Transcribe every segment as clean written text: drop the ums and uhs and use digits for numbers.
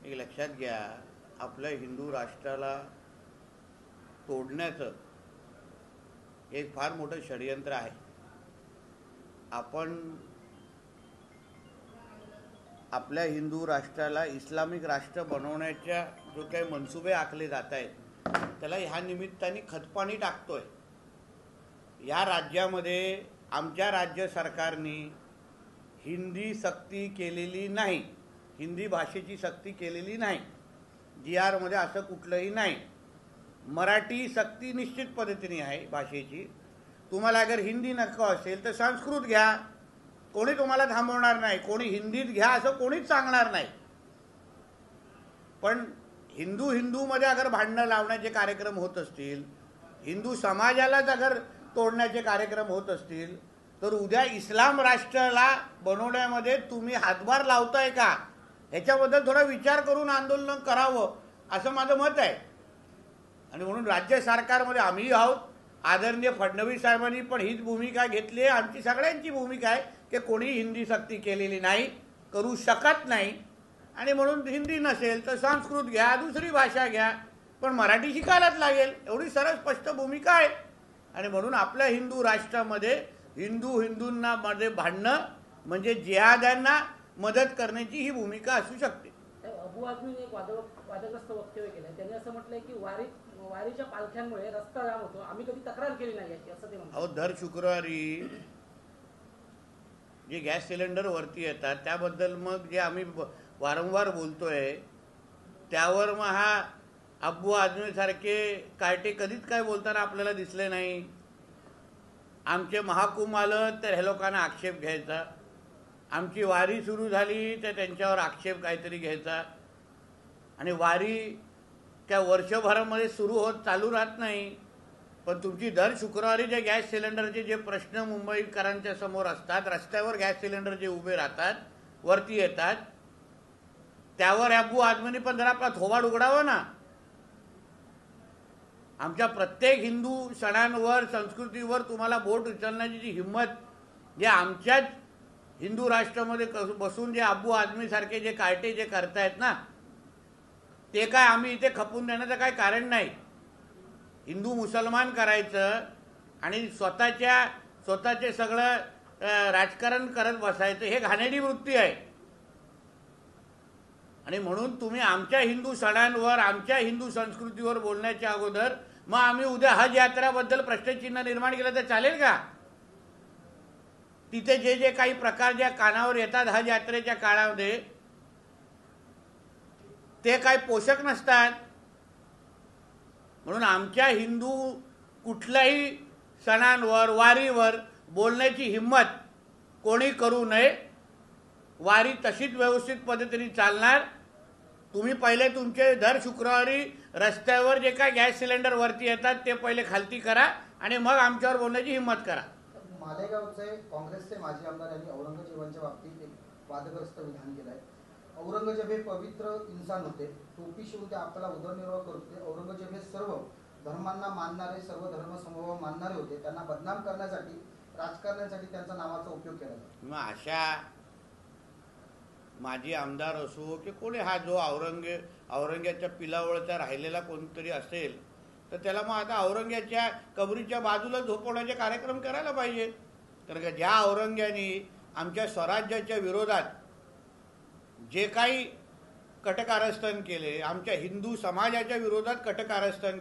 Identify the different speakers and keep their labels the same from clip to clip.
Speaker 1: एक लक्षात घ्या, आपल्या हिंदू राष्ट्राला तोडण्याचं एक फार मोठं षडयंत्र आहे. आपण आपल्या हिंदू राष्ट्राला इस्लामिक राष्ट्र बनवण्याच्या जो काही मनसुबे आखले जात आहेत त्याला ह्या निमित्ताने खतपाणी टाकतोय. या राज्यामध्ये आमच्या राज्य सरकारने हिंदी सक्ती केलेली नाही, हिंदी भाषेची सक्ती केलेली नाही. GR मध्ये असं कुठलंही नाही. मराठी सक्ती निश्चित पद्धतीने आहे भाषेची. तुम्हाला अगर हिंदी नको असेल तर संस्कृत घ्या, कोणी तुम्हाला थांबवणार नाही. कोणी हिंदीत घ्या असं कोणीच सांगणार नाही. पण हिंदूमध्ये अगर भांडणं लावण्याचे कार्यक्रम होत असतील, हिंदू समाजालाच अगर तोडण्याचे कार्यक्रम होत असतील, तर उद्या इस्लाम राष्ट्राला बनवण्यामध्ये तुम्ही हातभार लावताय का ह्याच्याबद्दल थोडा विचार करून आंदोलन करावं असं माझं मत आहे. आणि म्हणून राज्य सरकारमध्ये आम्ही आहोत. आदरणीय फडणवीस साहेबांनी पण हीच भूमिका घेतली आहे. आमची सगळ्यांची भूमिका आहे की कोणी हिंदी सक्ती केलेली नाही, करू शकत नाही. आणि म्हणून हिंदी नसेल तर संस्कृत घ्या, दुसरी भाषा घ्या, पण मराठी शिकायलाच लागेल, एवढी सरळ स्पष्ट भूमिका आहे. आणि म्हणून आपल्या हिंदू राष्ट्रामध्ये हिंदूंना मध्ये भांडणं म्हणजे जिहाद्यांना मदत करण्याची ही भूमिका असू शकते.
Speaker 2: अबू आझमीने एक वादग्रस्त वक्तव्य केलं. त्यांनी असं म्हटलंय की वारीच्या पालख्यांमुळे रस्ता जाम होतो, आम्ही कधी तक्रार केली नाही याची, असं ते म्हणतात.
Speaker 1: अहो, दर शुक्रवारी जे गॅस सिलेंडर वरती येतात त्याबद्दल मग जे आम्ही वारंवार बोलतोय त्यावर मग हा अबू आझमी सारखे कार्टे कधीच काय बोलताना आपल्याला दिसले नाही. आमचे महाकुंभ आलं तर ह्या लोकांना आक्षेप घ्यायचा, आमची वारी सुरू झाली तर त्यांच्यावर आक्षेप काहीतरी घ्यायचा. आणि वारी त्या वर्षभरामध्ये सुरू होत चालू राहत नाही. पण तुमची दर शुक्रवारी जे गॅस सिलेंडरचे जे प्रश्न मुंबईकरांच्या समोर असतात, रस्त्यावर गॅस सिलेंडर जे उभे राहतात, वरती येतात, त्यावर अबू आझमीने पण जरा आपला थोबाड उघडावा ना. आमच्या प्रत्येक हिंदू सणांवर, संस्कृतीवर तुम्हाला बोट उचलण्याची जी हिंमत जे आमच्याच हिंदू राष्ट्रामध्ये बसून जे अबू आझमी सारखे जे कार्टे जे करतायत ना, ते काय आम्ही इथे खपून देण्याचं काय कारण नाही. हिंदू मुसलमान करायचं आणि स्वतःचे सगळं राजकारण करत बसायचं हे घाणेरडी वृत्ती आहे. आणि म्हणून तुम्ही आमच्या हिंदू सणांवर, आमच्या हिंदू संस्कृतीवर बोलण्याच्या अगोदर मग आम्ही उद्या हज यात्रेबद्दल प्रश्नचिन्ह निर्माण केलं तर चालेल का? तिथे जे जे काही प्रकार ज्या कानावर येतात हज यात्रेच्या काळामध्ये ते काय पोषक नसतात. म्हणून आमच्या हिंदू कुठल्याही सणांवर, वारीवर बोलण्याची हिंमत कोणी करू नये. वारी तशीच व्यवस्थित पद्धतीने चालणार. तुम्ही पहिले तुमचे दर शुक्रवारी रस्त्यावर जे काय गॅस सिलेंडर वरती येतात ते पहिले खालती करा आणि मग आमच्यावर बोलण्याची हिंमत करा.
Speaker 3: मालेगावचे काँग्रेसचे माजी आमदार यांनी औरंगजेबांच्या बाबतीत एक वादग्रस्त विधान केलं आहे. औरंगजेब हे पवित्र इंसान होते, टोपी शिवून ते आपल्याला उदरनिर्वाह करत होते. औरंगजेब हे सर्व धर्मांना मानणारे, सर्व धर्म समभाव मानणारे होते. त्यांना बदनाम करण्यासाठी, राजकारण्यासाठी त्यांचा नावाचा उपयोग केला जातो.
Speaker 1: मग अशा माजी आमदार असो की कोणी हा जो औरंग्याच्या पिलावळचा राहिलेला कोणतरी असेल तर त्याला मग आता औरंग्याच्या कबरीच्या बाजूला झोपवण्याचे कार्यक्रम करायला पाहिजे. कारण का ज्या औरंग्याने आमच्या स्वराज्याच्या विरोधात जे काही कटकारस्थान केले, आमच्या हिंदू समाजाच्या विरोधात कटकारस्थान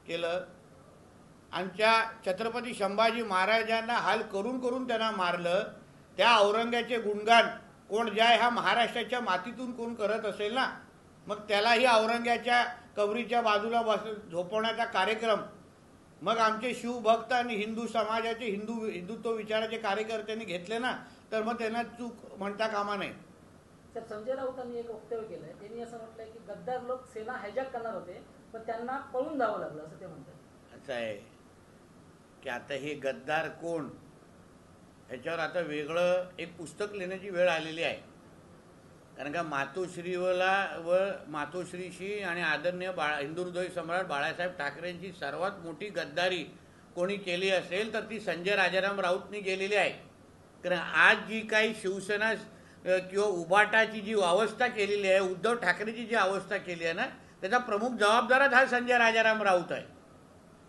Speaker 1: केलं, आमच्या छत्रपती संभाजी महाराजांना हाल करून करून त्यांना मारलं, त्या औरंग्याचे गुणगान कोण ज्या ह्या महाराष्ट्राच्या मातीतून कोण करत असेल ना, मग त्यालाही औरंग्याच्या कबरीच्या बाजूला झोपवण्याचा कार्यक्रम मग आमचे शिवभक्त आणि हिंदू समाजाचे हिंदुत्व विचाराचे कार्यकर्त्यांनी घेतले ना, तर मग त्यांना चूक म्हणता कामा नये.
Speaker 2: सर, संजय राऊतांनी एक वक्तव्य केलंय. त्यांनी असं म्हटलंय की गद्दार लोक सेना हायजॅक करणार होते पण त्यांना पळून जावं लागलं, असं ते म्हणतात.
Speaker 1: असं आहे की आता हे गद्दार कोण ह्याच्यावर आता वेगळं एक पुस्तक लिहिण्याची वेळ आलेली आहे. कारण का मातोश्रीशी आणि आदरणीय हिंदू हृदय सम्राट बाळासाहेब ठाकरेंची सर्वात मोठी गद्दारी कोणी केली असेल तर ती संजय राजाराम राऊतनी केलेली आहे. कारण आज जी काही शिवसेना किंवा उबाटाची जी अवस्था केलेली आहे, उद्धव ठाकरेची जी अवस्था केली आहे ना, त्याचा प्रमुख जबाबदारच हा संजय राजाराम राऊत आहे.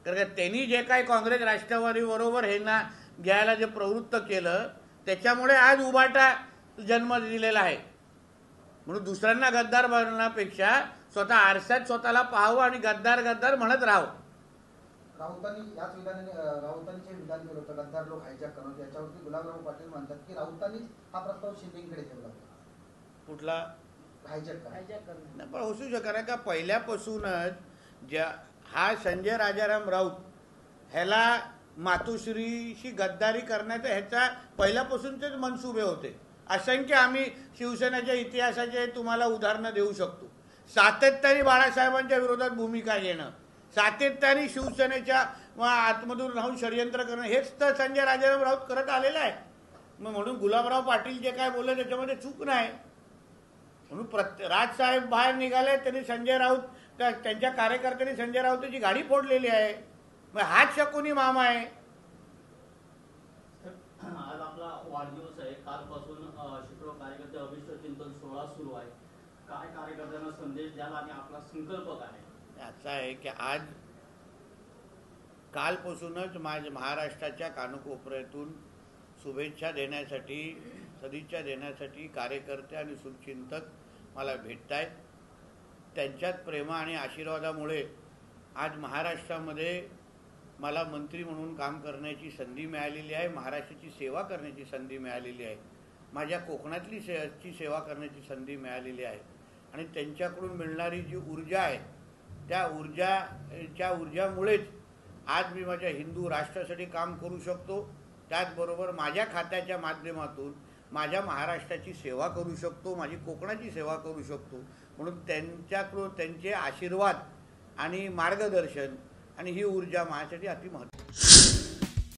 Speaker 1: कारण का त्यांनी जे काही काँग्रेस राष्ट्रवादी बरोबर हे ना घ्यायला जे प्रवृत्त केलं, त्याच्यामुळे आज उबाटा जन्म दिलेला आहे. म्हणून दुसऱ्यांना गद्दार बनण्यापेक्षा स्वतः आरशात स्वतःला पाहावं आणि गद्दार गद्दार म्हणत राहावं.
Speaker 3: राऊतांनी जे विधान केलं होतं, गद्दार लोक हायजॅक करणं, याच्यावरती गुलाबराव पाटील म्हणतात की राऊतांनीच हा प्रस्ताव शिंदेकडे ठेवला होता.
Speaker 1: कुठला
Speaker 3: हायजॅक करणं.
Speaker 2: हायजॅक करणं.
Speaker 1: नाही, पण असू शकणार का पहिल्यापासूनच ज्या हा संजय राजाराम राऊत ह्याला मातोश्रीशी गद्दारी करण्याचा ह्याचा पहिल्यापासूनचेच मनसुबे होते. असंख्य आम्ही शिवसेनेच्या इतिहासाचे तुम्हाला उदाहरणं देऊ शकतो. सातत्याने बाळासाहेबांच्या विरोधात भूमिका घेणं, सातत्याने शिवसेनेच्या आतमधून राहून षडयंत्र करणं, हेच तर संजय राजाराम राऊत करत आलेला आहे. म्हणून गुलाबराव पाटील जे काय बोलले त्याच्यामध्ये चूक नाही. म्हणून राजसाहेब बाहेर निघाले, त्यांनी संजय राऊत त्यांच्या कार्यकर्त्यांनी संजय राऊतांची गाडी फोडलेली आहे. मग हाच शकुनी मामा आहे.
Speaker 4: आज आपला वाढदिवस आहे. कालपासून शेकडो कार्यकर्ते अभिष्ट चिंतन सोहळा सुरू आहे. काय कार्यकर्त्यांना संदेश द्याल आणि आपला संकल्प काय?
Speaker 1: असं आहे की आज कालपासूनच महाराष्ट्राच्या कानकोपऱ्यातून शुभेच्छा देण्यासाठी, सदिच्छा देण्यासाठी कार्यकर्ते आणि शुभचिंतक मला भेटत आहेत. त्यांच्यात प्रेम आणि आशीर्वादामुळे आज महाराष्ट्रामध्ये मला मंत्री म्हणून काम करण्याची संधी मिळालेली आहे. महाराष्ट्राची सेवा करण्याची संधी मिळालेली आहे. माझ्या कोकणातली सेवा करण्याची संधी मिळालेली आहे. आणि त्यांच्याकडून मिळणारी जी ऊर्जा आहे, त्या ऊर्जामुळेच आज मी माझ्या हिंदू राष्ट्रासाठी काम करू शकतो. त्याचबरोबर माझ्या खात्याच्या माध्यमातून माझ्या महाराष्ट्राची सेवा करू शकतो, माझी कोकणाची सेवा करू शकतो. म्हणून त्यांच्याकडून त्यांचे आशीर्वाद आणि मार्गदर्शन आणि ही ऊर्जा माझ्यासाठी अति महत्त्वाची.